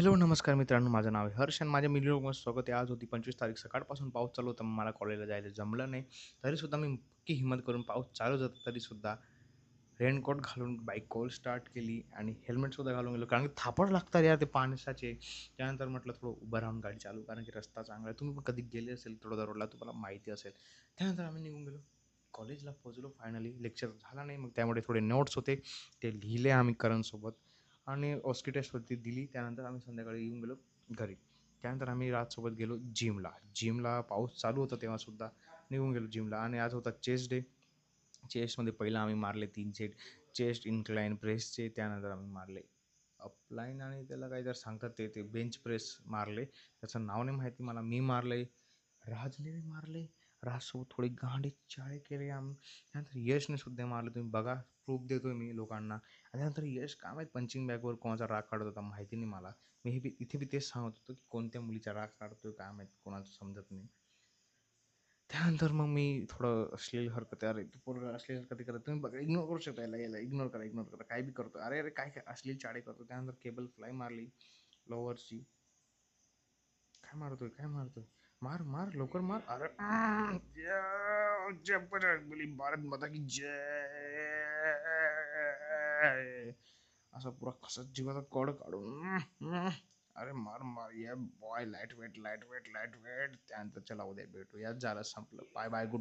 Hello, नमस्कार मित्रांनो. माझं नाव आहे हर्ष आणि माझ्या व्हिडिओमध्ये स्वागत आहे. आज होती 25 तारीख. सकाळपासून पाऊस चालू होता. मला कॉलेजला जायला जमलं नाही. तरीसुद्धा मी इतकी हिम्मत करून पाऊस चालूच होता तरीसुद्धा रेनकोट घालून बाईक कॉल स्टार्ट केली आणि हेल्मेटसुद्धा घालून गेलो. कारण की थापड लागतात यार ते पावसाचे. त्यानंतर म्हटलं थोडं उभं राहून गाडी चालू कारण की रस्ता चांगला आहे. तुम्ही पण कधी गेले असेल थोडं रोडला तुम्हाला माहिती असेल. त्यानंतर आम्ही निघून गेलो. कॉलेजला पोहोचलो फायनली. लेक्चर झाला नाही. मग त्यामुळे थोडे नोट्स होते. ते लिहिले आम्ही करणसोबत. आणि ऑस्की टेस्टवरती दिली. त्यानंतर आम्ही संध्याकाळी येऊन गेलो घरी. त्यानंतर आम्ही राजसोबत गेलो जिमला. जिमला पाऊस चालू होता तेव्हासुद्धा निघून गेलो जिमला आणि आज होता चेस्ट डे. चेस्टमध्ये पहिलं आम्ही मारले 3 सेट चेस्ट इन्क्लाइन प्रेसचे. त्यानंतर आम्ही मारले अपलाईन आणि त्याला काही जर सांगतात ते बेंच प्रेस मारले. त्याचं नाव नाही माहिती मला. मी मारले, राजने मारले. राजसोबत थोडी गांडी चाळे केले आम्ही. त्यानंतर यशने सुद्धा मारले. तुम्ही बघा, प्रूफ देतोय मी लोकांना. आणि त्यानंतर यश काय माहीत पंचिंग बॅगवर कोणाचा राग काढत होता माहिती नाही मला. मी इथे बी तेच सांगत होतो की कोणत्या मुलीचा राग काढतोय काय माहीत, कोणाचं समजत नाही. त्यानंतर मग मी थोडं अश्लील हरकती, अरे तू पोरगा अश्लील हरकती करत, तुम्ही बघा इग्नोर करू शकता याला इग्नोर करा काय बी करतो. अरे अरे काय काय अश्लील चाळे करतो. त्यानंतर केबल फ्लाय मारली लोअरची. काय मारतोय मार मार लवकर मार. अरे जय बोली भारत माता की जय. असा पुरा कसा जीवाचा कड काढून अरे मार मार या बॉय. Light weight. त्यानंतर चला उद्या भेटू. याच झालं, संपलं. Bye bye. गुड